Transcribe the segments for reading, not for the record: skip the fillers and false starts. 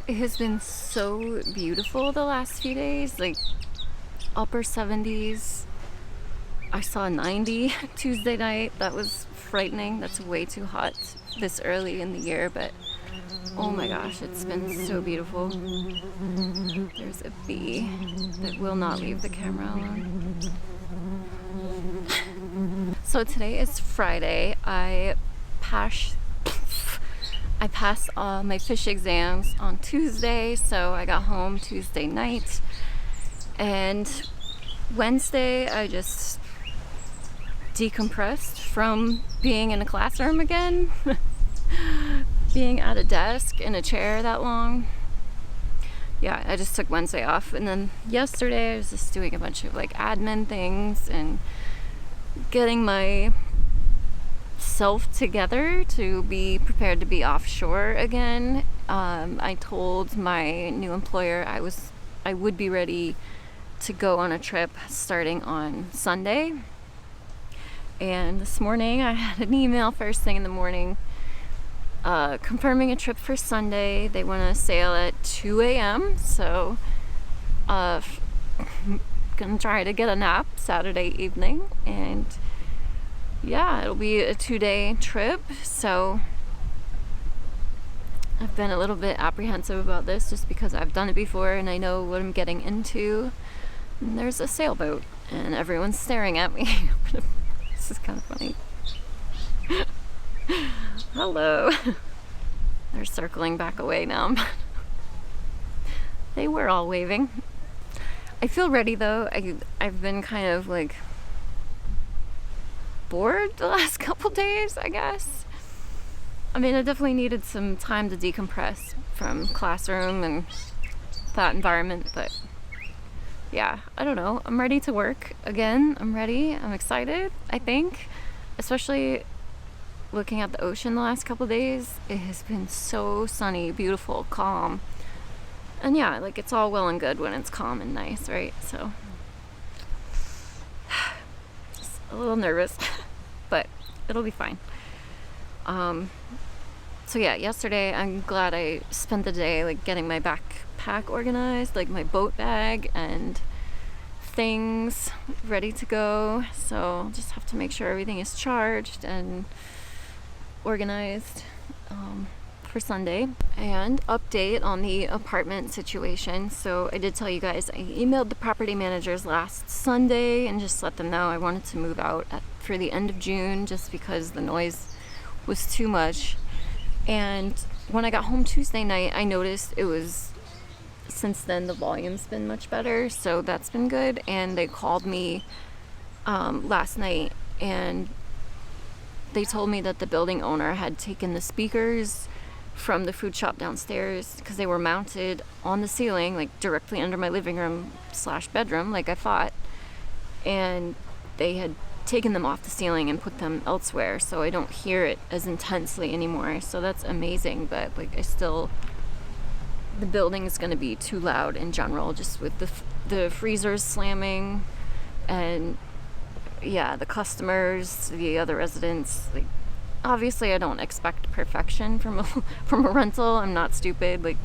It has been so beautiful the last few days, like upper 70s. I saw 90 Tuesday night. That was frightening. That's way too hot this early in the year, but oh my gosh, it's been so beautiful. There's a bee that will not leave the camera alone. So today is Friday. I passed my fish exams on Tuesday, so I got home Tuesday night. And Wednesday, I just decompressed from being in a classroom again, being at a desk in a chair that long. Yeah, I just took Wednesday off. And then yesterday, I was just doing a bunch of like admin things and getting my self together to be prepared to be offshore again. I told my new employer I would be ready to go on a trip starting on Sunday. And this morning I had an email first thing in the morning confirming a trip for Sunday. They want to sail at 2 a.m. So gonna try to get a nap Saturday evening, and yeah, it'll be a 2-day trip. So I've been a little bit apprehensive about this just because I've done it before and I know what I'm getting into. And there's a sailboat and everyone's staring at me. This is kind of funny. Hello. They're circling back away now. They were all waving. I feel ready though. I've been kind of like bored the last couple days, I guess. I mean, I definitely needed some time to decompress from classroom and that environment, but yeah, I don't know. I'm ready to work again. I'm ready. I'm excited, I think. Especially looking at the ocean the last couple days. It has been so sunny, beautiful, calm. And yeah, like it's all well and good when it's calm and nice, right? So just a little nervous, but it'll be fine. So yeah, yesterday I'm glad I spent the day like getting my backpack organized, like my boat bag and things ready to go. So I'll just have to make sure everything is charged and organized for Sunday. And update on the apartment situation. So I did tell you guys I emailed the property managers last Sunday and just let them know I wanted to move out for the end of June just because the noise was too much. And when I got home Tuesday night, I noticed since then the volume's been much better, so that's been good. And they called me last night and they told me that the building owner had taken the speakers from the food shop downstairs because they were mounted on the ceiling, like directly under my living room / bedroom, like I thought, and they had taken them off the ceiling and put them elsewhere, so I don't hear it as intensely anymore. So that's amazing, but like the building is going to be too loud in general, just with the freezers slamming, and yeah, the customers, the other residents. Like, obviously I don't expect perfection from a rental. I'm not stupid. Like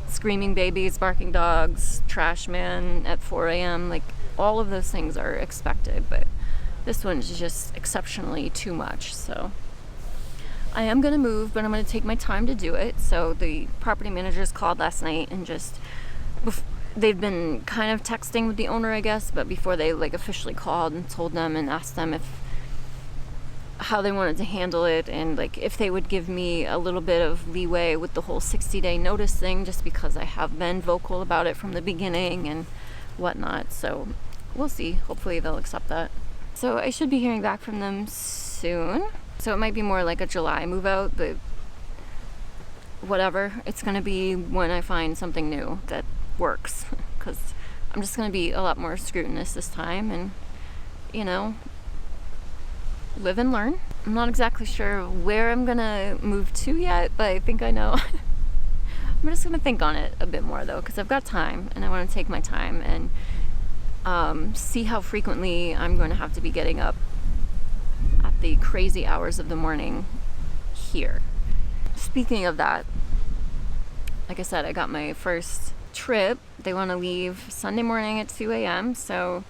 screaming babies, barking dogs, trash man at 4 a.m. Like all of those things are expected, but this one's just exceptionally too much. So I am going to move, but I'm going to take my time to do it. So the property managers called last night and they've been kind of texting with the owner, I guess, but before they like officially called and told them and asked them how they wanted to handle it, and like if they would give me a little bit of leeway with the whole 60-day notice thing, just because I have been vocal about it from the beginning and whatnot. So we'll see. Hopefully they'll accept that. So I should be hearing back from them soon. So it might be more like a July move out, but whatever. It's going to be when I find something new that works, because I'm just going to be a lot more scrutinous this time and, you know, live and learn. I'm not exactly sure where I'm going to move to yet, but I think I know. I'm just going to think on it a bit more though, because I've got time and I want to take my time and see how frequently I'm going to have to be getting up at the crazy hours of the morning here. Speaking of that, like I said, I got my first trip. They want to leave Sunday morning at 2 a.m. So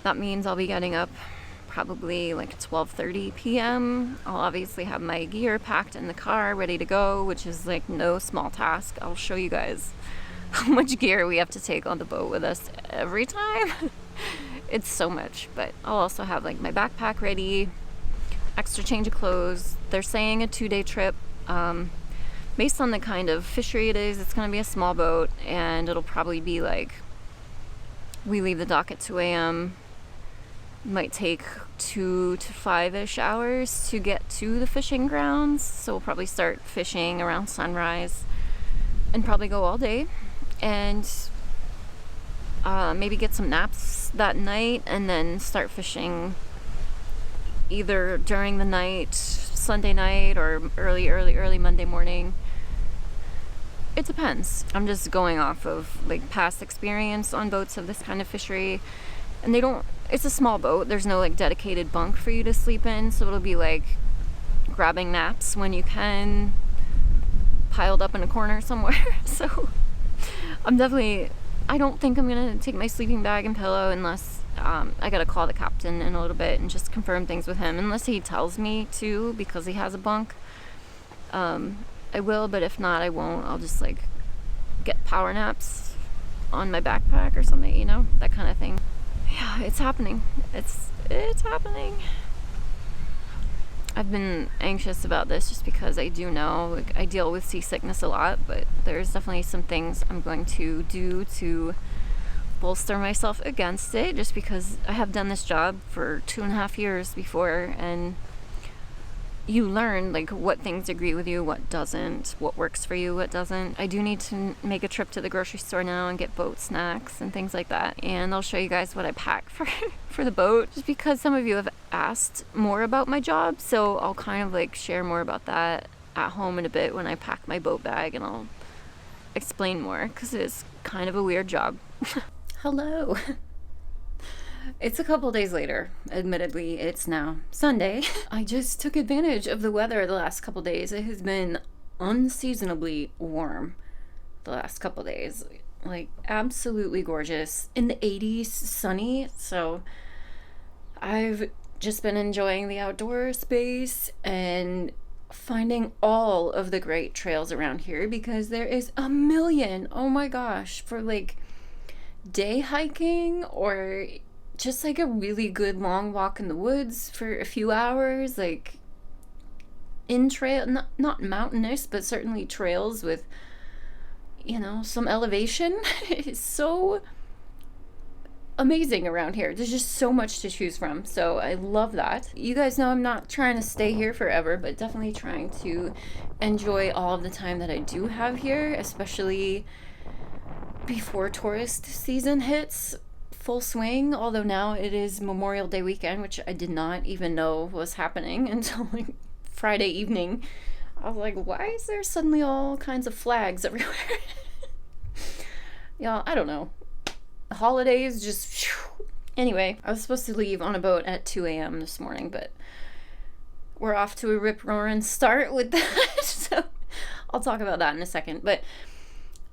that means I'll be getting up probably like 12:30 p.m. I'll obviously have my gear packed in the car ready to go, which is like no small task. I'll show you guys how much gear we have to take on the boat with us every time. It's so much. But I'll also have like my backpack ready, extra change of clothes. They're saying a 2-day trip. Based on the kind of fishery it is, it's going to be a small boat, and it'll probably be like, we leave the dock at 2 a.m. Might take 2 to 5-ish hours to get to the fishing grounds. So we'll probably start fishing around sunrise and probably go all day, and maybe get some naps that night, and then start fishing either during the night, Sunday night, or early Monday morning. It depends. I'm just going off of like past experience on boats of this kind of fishery, and it's a small boat. There's no like dedicated bunk for you to sleep in, so it'll be like grabbing naps when you can, piled up in a corner somewhere. So I don't think I'm gonna take my sleeping bag and pillow unless I gotta call the captain in a little bit and just confirm things with him, unless he tells me to because he has a bunk. I will, but if not, I won't. I'll just like get power naps on my backpack or something, that kind of thing. Yeah, it's happening. It's happening. I've been anxious about this just because I do know, like, I deal with seasickness a lot, but there's definitely some things I'm going to do to bolster myself against it, just because I have done this job for 2.5 years before, and you learn like what things agree with you, what doesn't, what works for you, what doesn't. I do need to make a trip to the grocery store now and get boat snacks and things like that, and I'll show you guys what I pack for the boat, just because some of you have asked more about my job, so I'll kind of like share more about that at home in a bit when I pack my boat bag, and I'll explain more because it is kind of a weird job. Hello. It's a couple days later. Admittedly, it's now Sunday. I just took advantage of the weather the last couple days. It has been unseasonably warm the last couple days. Like, absolutely gorgeous. In the 80s, sunny. So I've just been enjoying the outdoor space and finding all of the great trails around here, because there is a million. Oh my gosh. For like day hiking, or just like a really good long walk in the woods for a few hours, like in trail, not mountainous, but certainly trails with, some elevation. It's so amazing around here. There's just so much to choose from. So I love that. You guys know I'm not trying to stay here forever, but definitely trying to enjoy all of the time that I do have here, especially before tourist season hits full swing, although now it is Memorial Day weekend, which I did not even know was happening until like Friday evening. I was like, why is there suddenly all kinds of flags everywhere? Y'all, I don't know. Holidays just... Anyway, I was supposed to leave on a boat at 2 a.m. this morning, but we're off to a rip-roaring start with that, so I'll talk about that in a second. But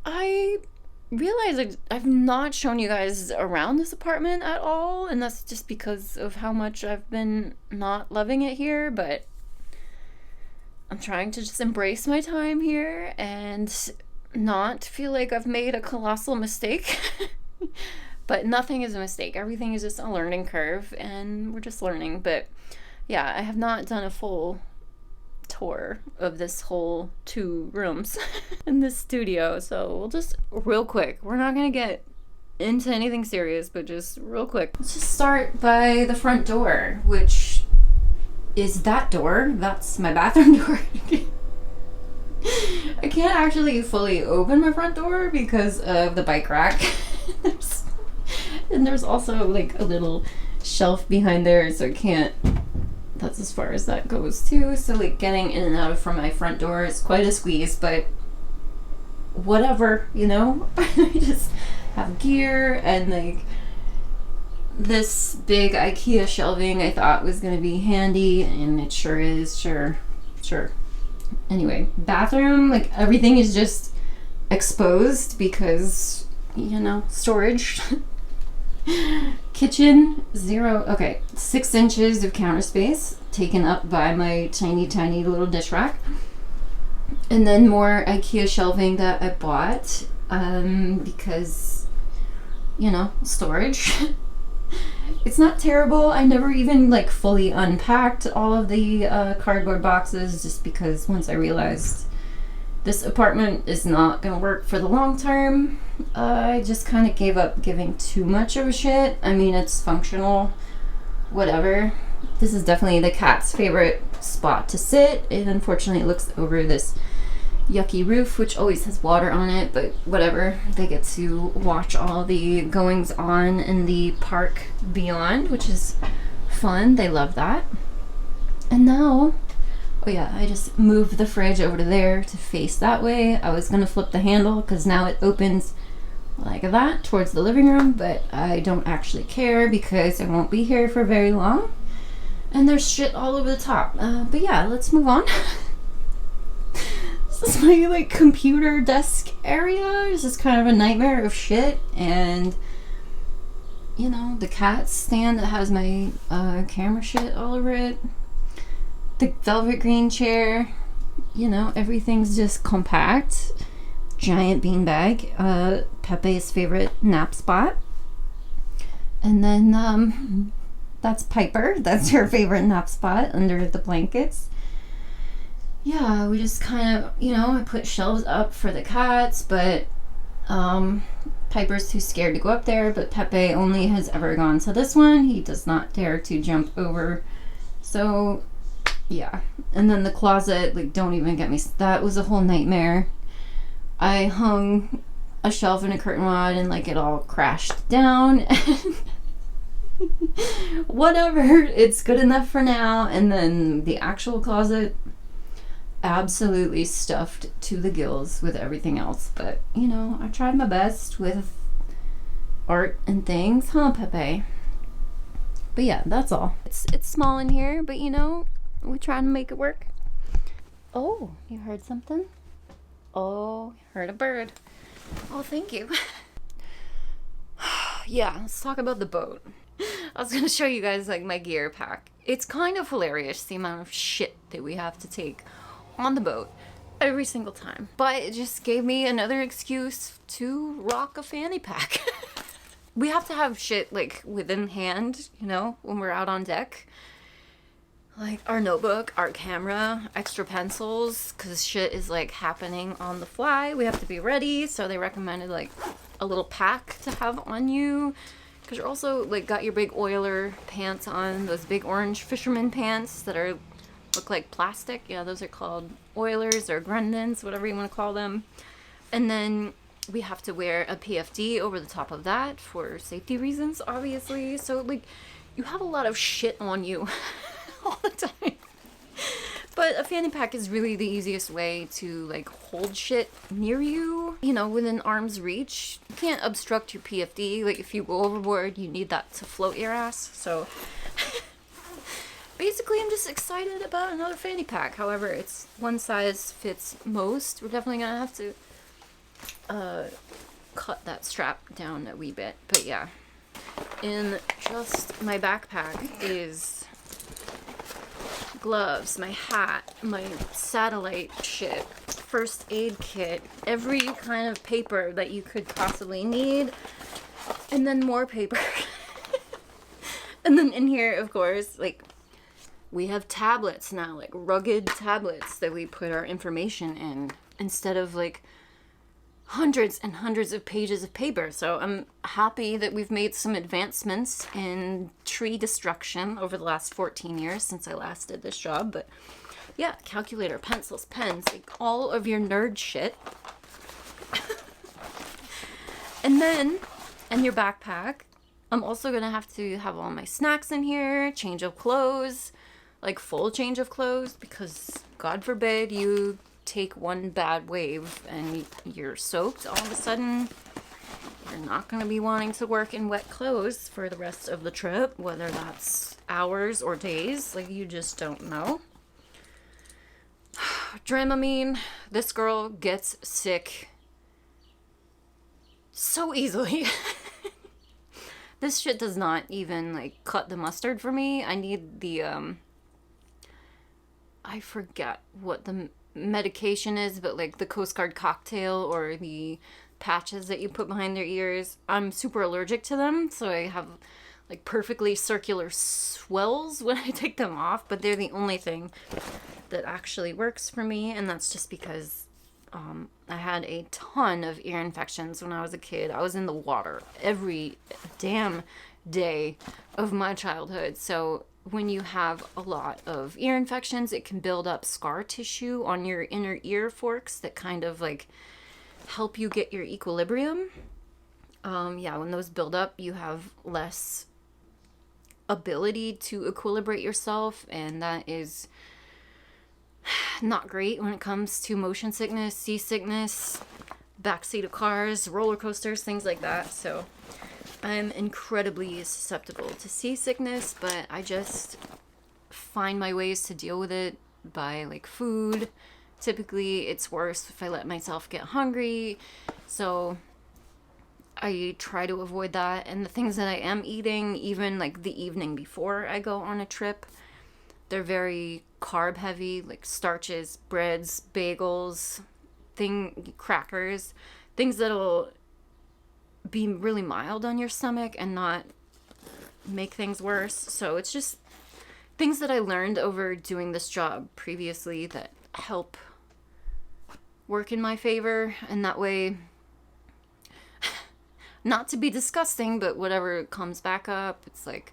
I realize I've not shown you guys around this apartment at all, and that's just because of how much I've been not loving it here, but I'm trying to just embrace my time here and not feel like I've made a colossal mistake. But nothing is a mistake. Everything is just a learning curve, and we're just learning. But yeah, I have not done a full tour of this whole 2 rooms in this studio, so we'll just real quick, we're not gonna get into anything serious, but just real quick, let's just start by the front door, which is that door. That's my bathroom door. I can't actually fully open my front door because of the bike rack. And there's also like a little shelf behind there, so I can't, that's as far as that goes too. So like getting in and out from my front door is quite a squeeze, but whatever, I just have gear and like this big IKEA shelving I thought was gonna be handy, and it sure is. Sure. Anyway, bathroom, like everything is just exposed because, you know, storage. Kitchen, 0, okay, 6 inches of counter space taken up by my tiny little dish rack. And then more IKEA shelving that I bought because, you know, storage. It's not terrible. I never even like fully unpacked all of the cardboard boxes just because once I realized this apartment is not gonna work for the long term, I just kind of gave up giving too much of a shit. I mean, it's functional, whatever. This is definitely the cat's favorite spot to sit. It unfortunately looks over this yucky roof, which always has water on it, but whatever. They get to watch all the goings on in the park beyond, which is fun. They love that. And now, oh yeah, I just moved the fridge over to there to face that way. I was gonna flip the handle because now it opens like that towards the living room, but I don't actually care because I won't be here for very long. And there's shit all over the top. But yeah, let's move on. This is my like computer desk area. It's just kind of a nightmare of shit. And you know, the cat stand that has my camera shit all over it. The velvet green chair. You know, everything's just compact. Giant beanbag. Pepe's favorite nap spot. And then that's Piper. That's her favorite nap spot under the blankets. Yeah, we just kind of, you know, I put shelves up for the cats, but Piper's too scared to go up there, but Pepe only has ever gone to this one. He does not dare to jump over. So, yeah. And then the closet, like, don't even get me. That was a whole nightmare. I hung a shelf and a curtain rod and, like, it all crashed down. Whatever, it's good enough for now. And then the actual closet, absolutely stuffed to the gills with everything else. But, you know, I tried my best with art and things, huh, Pepe? But yeah, that's all. It's small in here, but you know, we try to make it work. Oh, you heard something? Oh, heard a bird. Oh, thank you. Yeah, let's talk about the boat. I was gonna show you guys like my gear pack. It's kind of hilarious the amount of shit that we have to take on the boat every single time. But it just gave me another excuse to rock a fanny pack. We have to have shit like within hand, you know, when we're out on deck. Like our notebook, our camera, extra pencils, because shit is like happening on the fly. We have to be ready, so they recommended like a little pack to have on you. Because you're also like got your big oiler pants on, those big orange fisherman pants that are look like plastic. Yeah, those are called oilers or Grendons, whatever you want to call them. And then we have to wear a PFD over the top of that for safety reasons, obviously. So like you have a lot of shit on you all the time. But a fanny pack is really the easiest way to like hold shit near you, you know, within arm's reach. You can't obstruct your PFD. Like if you go overboard, you need that to float your ass. So basically I'm just excited about another fanny pack. However, it's one size fits most. We're definitely gonna have to cut that strap down a wee bit. But yeah, in just my backpack is gloves, my hat, my satellite shit, first aid kit, every kind of paper that you could possibly need, and then more paper. And then in here, of course, like, we have tablets now, like rugged tablets that we put our information in instead of like hundreds and hundreds of pages of paper. So I'm happy that we've made some advancements in tree destruction over the last 14 years since I last did this job. But yeah, calculator, pencils, pens, like all of your nerd shit. And then in your backpack, I'm also gonna have to have all my snacks in here, change of clothes, like full change of clothes, because God forbid you take one bad wave and you're soaked all of a sudden. You're not going to be wanting to work in wet clothes for the rest of the trip, whether that's hours or days. Like, you just don't know. Dramamine, this girl gets sick so easily. This shit does not even, like, cut the mustard for me. I need the, I forget what the medication is, but, like, the Coast Guard cocktail or the patches that you put behind their ears. I'm super allergic to them, so I have, like, perfectly circular swells when I take them off, but they're the only thing that actually works for me, and that's just because I had a ton of ear infections when I was a kid. I was in the water every damn day of my childhood. So when you have a lot of ear infections, it can build up scar tissue on your inner ear forks that kind of like help you get your equilibrium. Yeah, when those build up, you have less ability to equilibrate yourself, and that is not great when it comes to motion sickness, seasickness, backseat of cars, roller coasters, things like that. So I'm incredibly susceptible to seasickness, but I just find my ways to deal with it by like food. Typically it's worse if I let myself get hungry, so I try to avoid that. And the things that I am eating, even like the evening before I go on a trip, they're very carb heavy, like starches, breads, bagels, crackers, things that'll be really mild on your stomach and not make things worse. So it's just things that I learned over doing this job previously that help work in my favor, and that way, not to be disgusting, but whatever comes back up, it's like,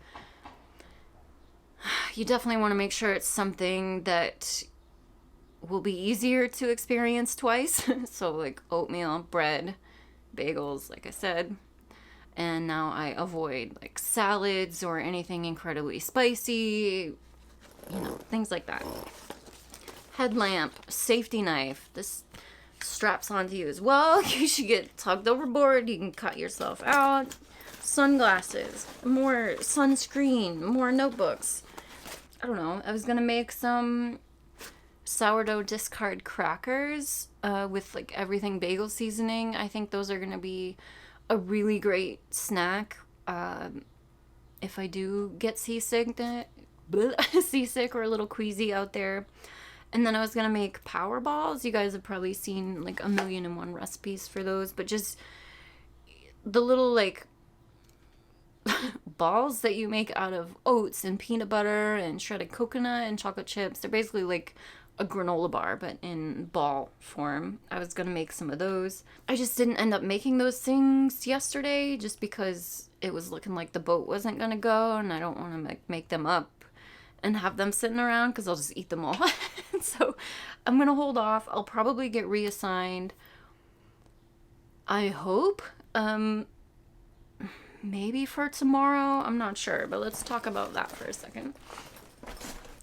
you definitely want to make sure it's something that will be easier to experience twice. So like oatmeal, bread, bagels, like I said. And now I avoid like salads or anything incredibly spicy, things like that. Headlamp, safety knife. This straps onto you as well. You should get tugged overboard. You can cut yourself out. Sunglasses, more sunscreen, more notebooks. I don't know. I was gonna make some sourdough discard crackers with like everything bagel seasoning. I think those are gonna be a really great snack if I do get seasick or a little queasy out there. And then I was gonna make power balls. You guys have probably seen like 1,000,001 recipes for those, but just the little like balls that you make out of oats and peanut butter and shredded coconut and chocolate chips. They're basically like a granola bar, but in ball form. I was gonna make some of those. I just didn't end up making those things yesterday just because it was looking like the boat wasn't gonna go, and I don't want to make them up and have them sitting around because I'll just eat them all. So I'm gonna hold off. I'll probably get reassigned, I hope, maybe for tomorrow. I'm not sure, but let's talk about that for a second.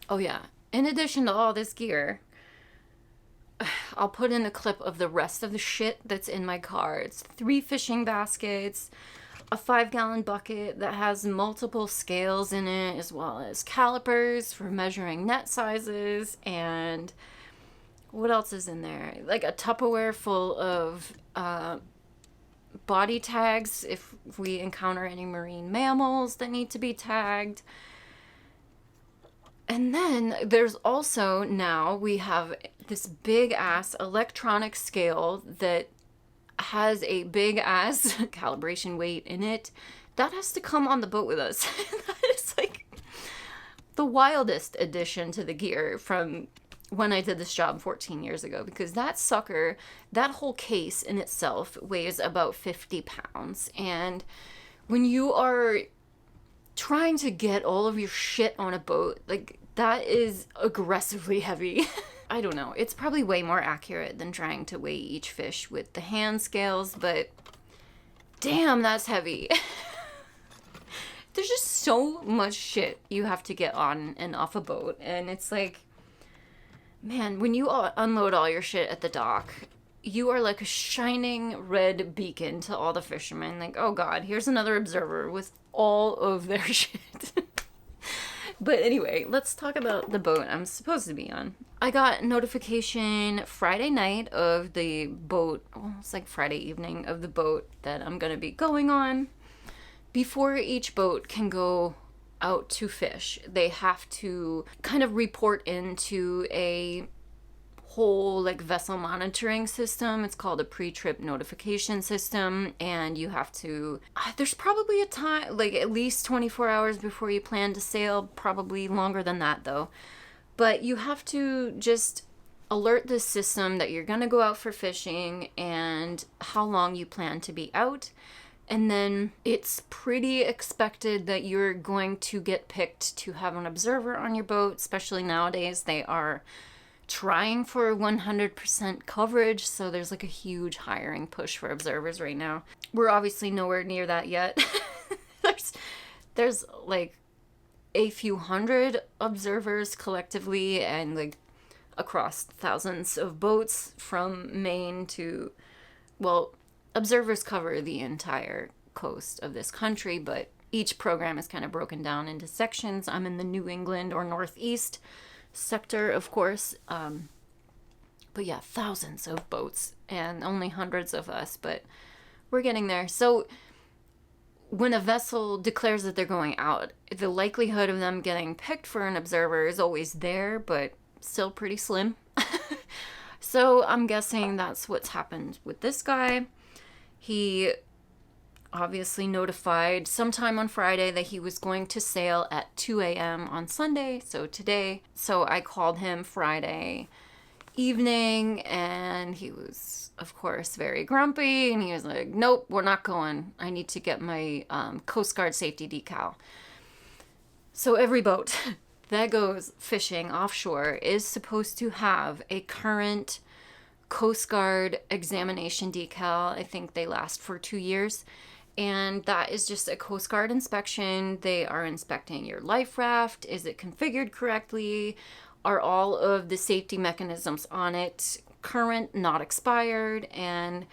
Oh yeah, in addition to all this gear, I'll put in a clip of the rest of the shit that's in my car. It's 3 fishing baskets, a 5-gallon bucket that has multiple scales in it, as well as calipers for measuring net sizes, and what else is in there? Like a Tupperware full of body tags if we encounter any marine mammals that need to be tagged. And then there's also, now we have this big ass electronic scale that has a big ass calibration weight in it that has to come on the boat with us. That is like the wildest addition to the gear from when I did this job 14 years ago, because that sucker, that whole case in itself weighs about 50 pounds. And when you are trying to get all of your shit on a boat, like, that is aggressively heavy. I don't know. It's probably way more accurate than trying to weigh each fish with the hand scales, but damn, that's heavy. There's just so much shit you have to get on and off a boat, and it's like, man, when you unload all your shit at the dock, you are like a shining red beacon to all the fishermen. Like, oh god, here's another observer with all of their shit. But anyway, let's talk about the boat I'm supposed to be on. I got notification Friday night of the boat, well, it's like Friday evening of the boat that I'm going to be going on. Before each boat can go out to fish, they have to kind of report into a whole like vessel monitoring system. It's called a pre-trip notification system, and you have to there's probably a time, like at least 24 hours before you plan to sail, probably longer than that though, but you have to just alert the system that you're going to go out for fishing and how long you plan to be out. And then it's pretty expected that you're going to get picked to have an observer on your boat, especially nowadays. They are trying for 100% coverage, so there's like a huge hiring push for observers right now. We're obviously nowhere near that yet. there's like a few hundred observers collectively, and like across thousands of boats from Maine to, well, observers cover the entire coast of this country, but each program is kind of broken down into sections. I'm in the New England or Northeast sector, of course. But yeah, thousands of boats and only hundreds of us, but we're getting there. So when a vessel declares that they're going out, the likelihood of them getting picked for an observer is always there, but still pretty slim. So I'm guessing that's what's happened with this guy. He obviously notified sometime on Friday that he was going to sail at 2 a.m. on Sunday, so today. So I called him Friday evening, and he was, of course, very grumpy, and he was like, nope, we're not going. I need to get my Coast Guard safety decal. So every boat that goes fishing offshore is supposed to have a current Coast Guard examination decal. I think they last for 2 years. And that is just a Coast Guard inspection. They are inspecting your life raft. Is it configured correctly? Are all of the safety mechanisms on it current, not expired? And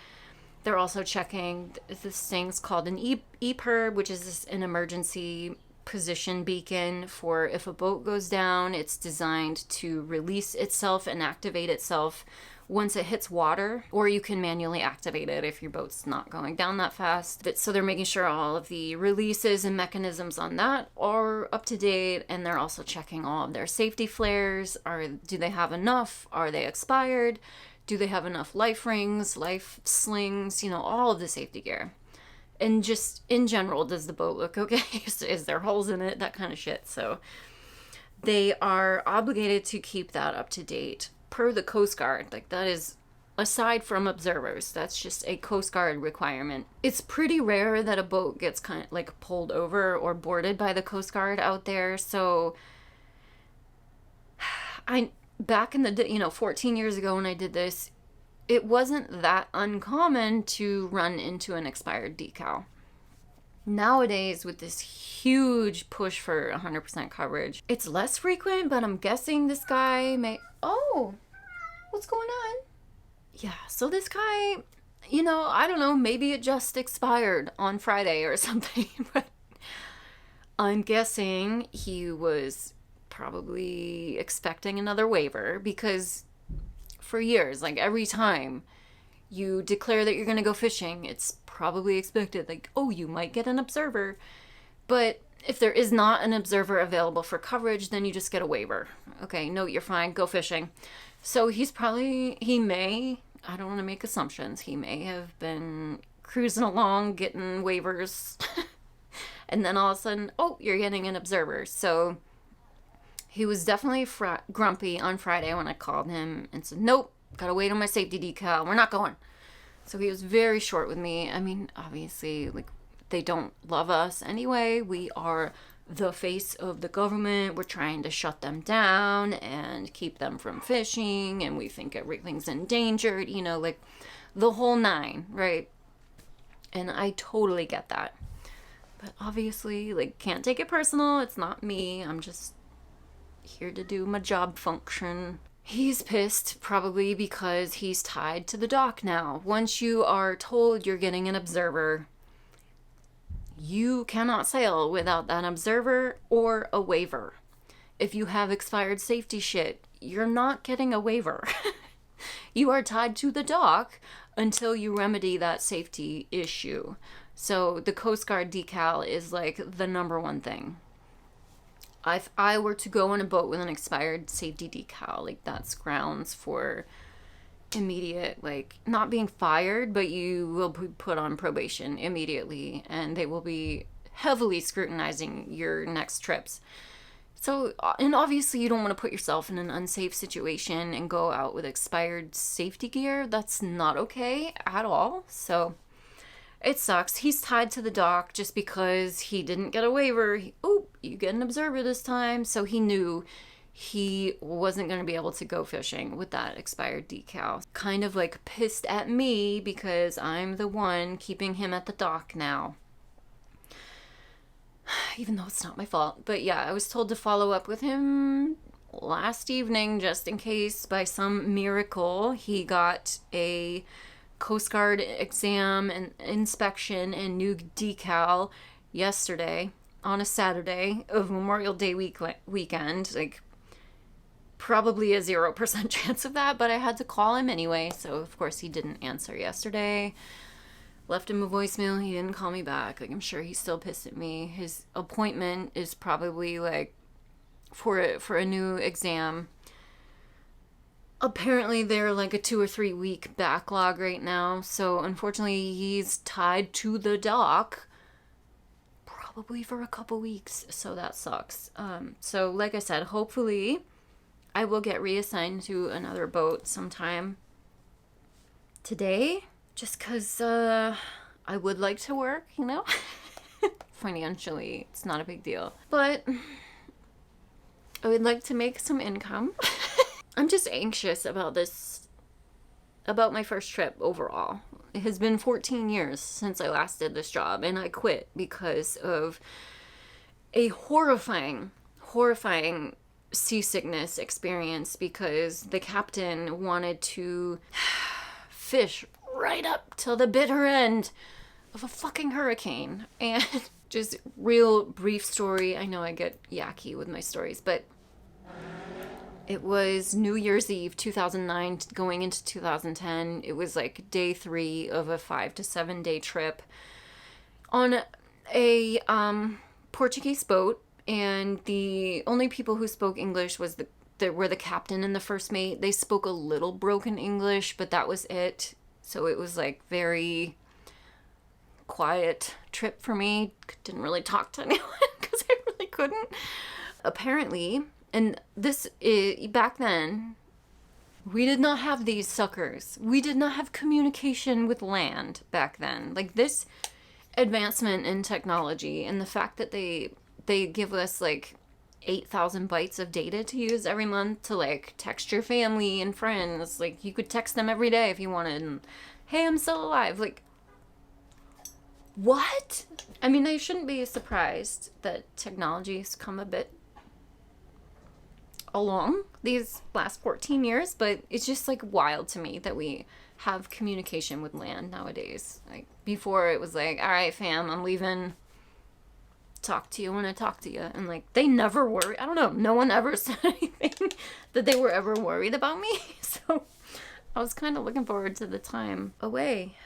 they're also checking this thing's called an EPIRB, which is an emergency position beacon for if a boat goes down. It's designed to release itself and activate itself once it hits water, or you can manually activate it if your boat's not going down that fast. So they're making sure all of the releases and mechanisms on that are up to date, and they're also checking all of their safety flares. Do they have enough? Are they expired? Do they have enough life rings, life slings, all of the safety gear? And just in general, does the boat look okay? Is there holes in it? That kind of shit. So they are obligated to keep that up to date per the Coast Guard. Like, that is, aside from observers, that's just a Coast Guard requirement. It's pretty rare that a boat gets kind of like pulled over or boarded by the Coast Guard out there. So back in the day, 14 years ago when I did this, it wasn't that uncommon to run into an expired decal. Nowadays, with this huge push for 100% coverage, it's less frequent, but I'm guessing this guy may... Oh, what's going on? Yeah, so this guy, I don't know, maybe it just expired on Friday or something, but I'm guessing he was probably expecting another waiver, because for years, like every time you declare that you're going to go fishing, it's probably expected, like, oh, you might get an observer. But if there is not an observer available for coverage, then you just get a waiver. Okay, no, you're fine, go fishing. So he may, I don't want to make assumptions, he may have been cruising along, getting waivers, and then all of a sudden, oh, you're getting an observer. So he was definitely grumpy on Friday when I called him and said, nope, gotta wait on my safety decal, we're not going. So he was very short with me. I mean, obviously, like, they don't love us anyway. We are the face of the government. We're trying to shut them down and keep them from fishing, and we think everything's endangered, like the whole nine, right? And I totally get that. But obviously, like, can't take it personal. It's not me. I'm just here to do my job function. He's pissed, probably because he's tied to the dock now. Once you are told you're getting an observer, you cannot sail without that observer or a waiver. if you have expired safety shit, you're not getting a waiver. You are tied to the dock until you remedy that safety issue. So the Coast Guard decal is like the number one thing. If I were to go on a boat with an expired safety decal, like that's grounds for immediate, like not being fired, but you will be put on probation immediately, and they will be heavily scrutinizing your next trips. So, and obviously you don't want to put yourself in an unsafe situation and go out with expired safety gear. That's not okay at all. So it sucks. He's tied to the dock just because he didn't get a waiver. You get an observer this time. So he knew he wasn't going to be able to go fishing with that expired decal. Kind of like pissed at me because I'm the one keeping him at the dock now. Even though it's not my fault. But yeah, I was told to follow up with him last evening just in case by some miracle he got a Coast Guard exam and inspection and new decal yesterday on a Saturday of Memorial Day weekend. Like, probably a 0% chance of that, but I had to call him anyway. So of course he didn't answer yesterday. Left him a voicemail. He didn't call me back. Like, I'm sure he's still pissed at me. His appointment is probably like for a new exam. Apparently they're like a 2 or 3 week backlog right now. So unfortunately he's tied to the dock probably for a couple weeks. So that sucks. So like I said, hopefully I will get reassigned to another boat sometime today. Just because I would like to work, you know? Financially, it's not a big deal. But I would like to make some income. I'm just anxious about this, about my first trip overall. It has been 14 years since I last did this job, and I quit because of a horrifying seasickness experience because the captain wanted to fish right up till the bitter end of a fucking hurricane. And just real brief story. I know I get yucky with my stories, but it was New Year's Eve 2009 going into 2010. It was like day 3 of a 5 to 7 day trip on a Portuguese boat, and the only people who spoke English were the captain and the first mate. They spoke a little broken English, but that was it. So it was like very quiet trip for me. Didn't really talk to anyone because I really couldn't. Apparently, and this is, back then, we did not have these suckers. We did not have communication with land back then. Like, this advancement in technology and the fact that they give us like 8,000 bytes of data to use every month to like text your family and friends. Like, you could text them every day if you wanted, and hey, I'm still alive. Like, what? I mean, I shouldn't be surprised that technology has come a bit along these last 14 years, but it's just like wild to me that we have communication with land nowadays. Like, before it was like, all right, fam, I'm leaving. Talk to you when I talk to you. And like, they never worry. I don't know. No one ever said anything that they were ever worried about me. So I was kind of looking forward to the time away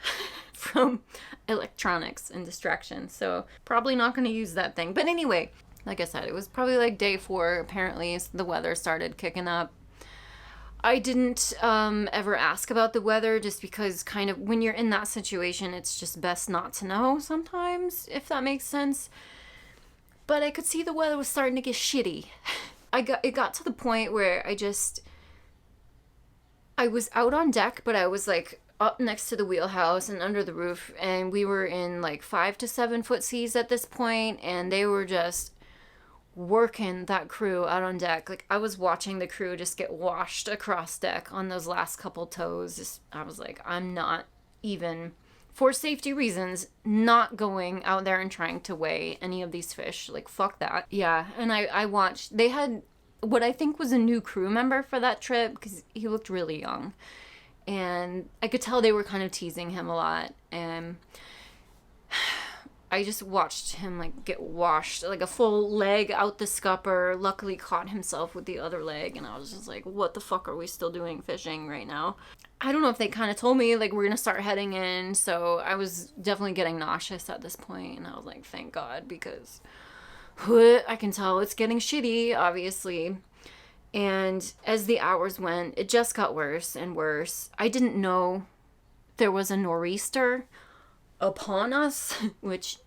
from electronics and distractions. So probably not going to use that thing. But anyway, like I said, it was probably like day 4. Apparently the weather started kicking up. I didn't ever ask about the weather just because kind of when you're in that situation, it's just best not to know sometimes, if that makes sense. But I could see the weather was starting to get shitty. It got to the point where I was out on deck, but I was like up next to the wheelhouse and under the roof, and we were in like 5 to 7 foot seas at this point, and they were just working that crew out on deck. Like, I was watching the crew just get washed across deck on those last couple tows. I was like, I'm not even, for safety reasons, not going out there and trying to weigh any of these fish. Like, fuck that. Yeah, and I watched, they had what I think was a new crew member for that trip because he looked really young. And I could tell they were kind of teasing him a lot. And I just watched him like get washed, like a full leg out the scupper. Luckily caught himself with the other leg, and I was just like, what the fuck are we still doing fishing right now? I don't know if they kind of told me like we're gonna start heading in, so I was definitely getting nauseous at this point, and I was like, thank God, because I can tell it's getting shitty, obviously. And as the hours went, it just got worse and worse. I didn't know there was a nor'easter upon us, which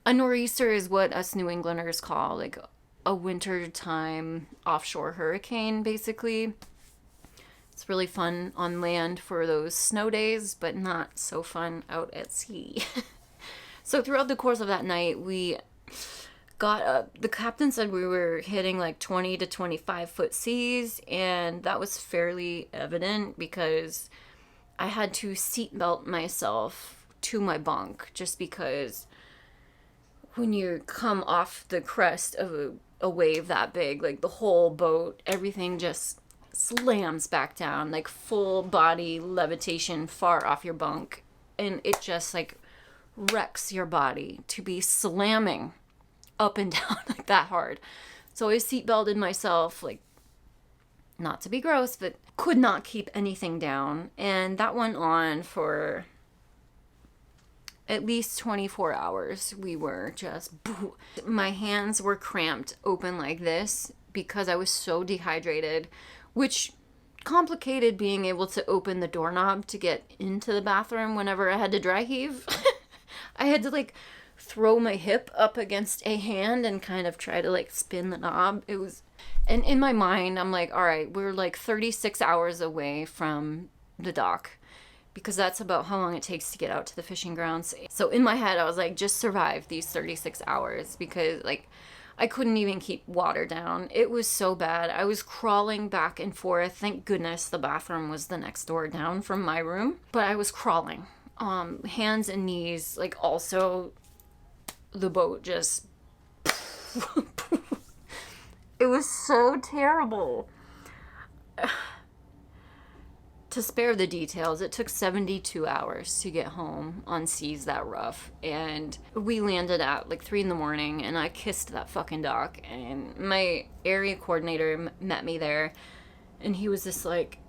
a nor'easter is what us New Englanders call like a wintertime offshore hurricane, basically. It's really fun on land for those snow days, but not so fun out at sea. So throughout the course of that night, we got the captain said we were hitting like 20 to 25 foot seas, and that was fairly evident because I had to seatbelt myself to my bunk, just because when you come off the crest of a wave that big, like the whole boat, everything just slams back down, like full body levitation far off your bunk, and it just like wrecks your body to be slamming up and down like that hard. So I seatbelted myself, like, not to be gross, but could not keep anything down, and that went on for at least 24 hours. We were just, my hands were cramped open like this because I was so dehydrated, which complicated being able to open the doorknob to get into the bathroom whenever I had to dry heave. I had to like throw my hip up against a hand and kind of try to like spin the knob. It was, and in my mind, I'm like, all right, we're like 36 hours away from the dock, because that's about how long it takes to get out to the fishing grounds. So in my head, I was like, just survive these 36 hours, because like I couldn't even keep water down. It was so bad. I was crawling back and forth. Thank goodness the bathroom was the next door down from my room, but I was crawling, hands and knees, like also the boat just, it was so terrible. To spare the details, it took 72 hours to get home on seas that rough, and we landed at like 3 in the morning, and I kissed that fucking dock, and my area coordinator met me there, and he was just like,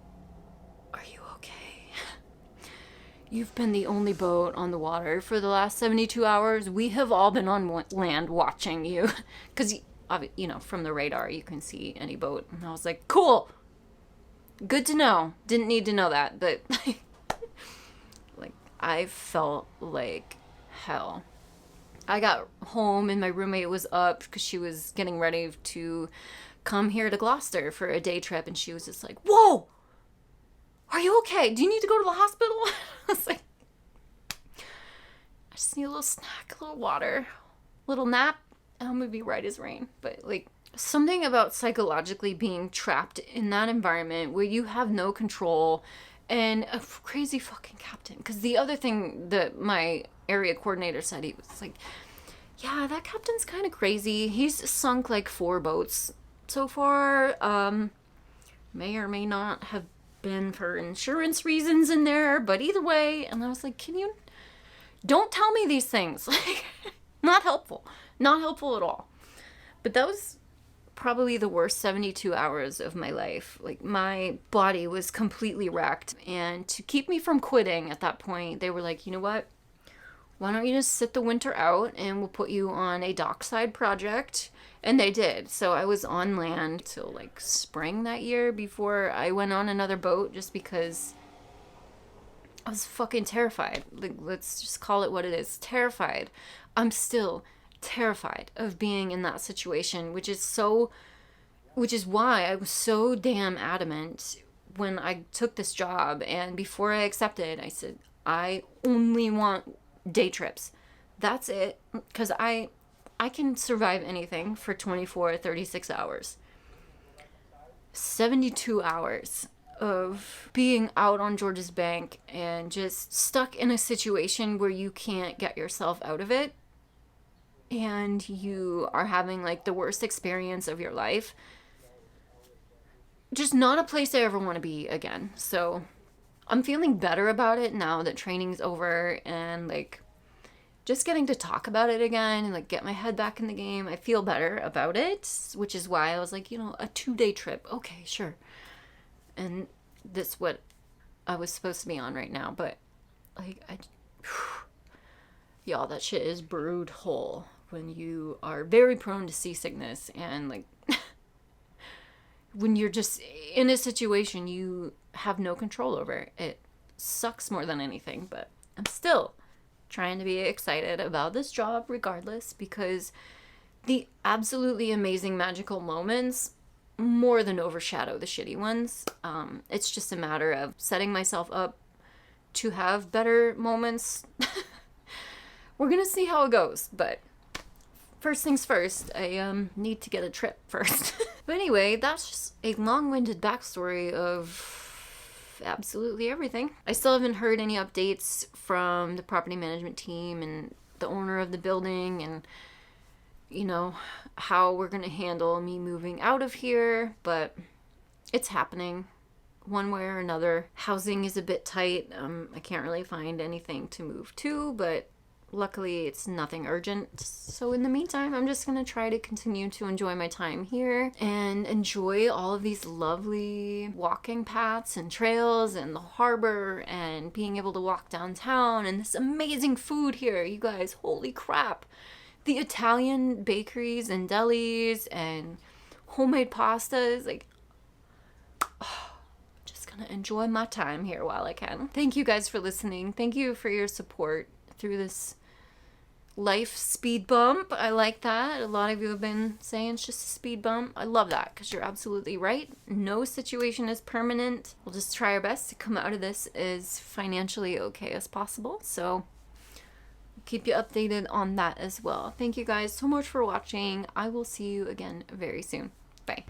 are you okay? You've been the only boat on the water for the last 72 hours. We have all been on land watching you, because, you know, from the radar you can see any boat. And I was like, cool, good to know. Didn't need to know that, but like I felt like hell. I got home and my roommate was up because she was getting ready to come here to Gloucester for a day trip, and she was just like, whoa, are you okay? Do you need to go to the hospital? I was like, I just need a little snack, a little water, a little nap, and I'm gonna be right as rain. But like, something about psychologically being trapped in that environment where you have no control, and a crazy fucking captain. Because the other thing that my area coordinator said, he was like, yeah, that captain's kind of crazy. He's sunk like 4 boats so far. May or may not have been for insurance reasons in there, but either way. And I was like, don't tell me these things. Like, not helpful at all. But that was probably the worst 72 hours of my life. Like, my body was completely wrecked, and to keep me from quitting at that point, they were like, you know what, why don't you just sit the winter out and we'll put you on a dockside project. And they did. So I was on land till like spring that year before I went on another boat, just because I was fucking terrified. Like, let's just call it what it is. Terrified. I'm still terrified of being in that situation, which is why I was so damn adamant when I took this job. And before I accepted, I said, I only want day trips. That's it. Because I can survive anything for 24 or 36 hours. 72 hours of being out on George's Bank and just stuck in a situation where you can't get yourself out of it, and you are having like the worst experience of your life. Just not a place I ever want to be again. So I'm feeling better about it now that training's over, and like just getting to talk about it again and like get my head back in the game, I feel better about it, which is why I was like, a 2-day trip. Okay, sure. And that's what I was supposed to be on right now. But like, y'all, that shit is brutal when you are very prone to seasickness and like when you're just in a situation you have no control over. It sucks more than anything, but I'm still trying to be excited about this job regardless, because the absolutely amazing magical moments more than overshadow the shitty ones. It's just a matter of setting myself up to have better moments. We're gonna see how it goes, but first things first, I need to get a trip first. But anyway, that's just a long-winded backstory of absolutely everything. I still haven't heard any updates from the property management team and the owner of the building and how we're gonna handle me moving out of here, but it's happening one way or another. Housing is a bit tight. I can't really find anything to move to, but luckily it's nothing urgent. So in the meantime, I'm just gonna try to continue to enjoy my time here and enjoy all of these lovely walking paths and trails and the harbor and being able to walk downtown and this amazing food here. You guys, holy crap. The Italian bakeries and delis and homemade pastas, like, just gonna enjoy my time here while I can. Thank you guys for listening. Thank you for your support through this life speed bump. I like that. A lot of you have been saying it's just a speed bump. I love that, because you're absolutely right. No situation is permanent. We'll just try our best to come out of this as financially okay as possible. So keep you updated on that as well. Thank you guys so much for watching. I will see you again very soon. Bye.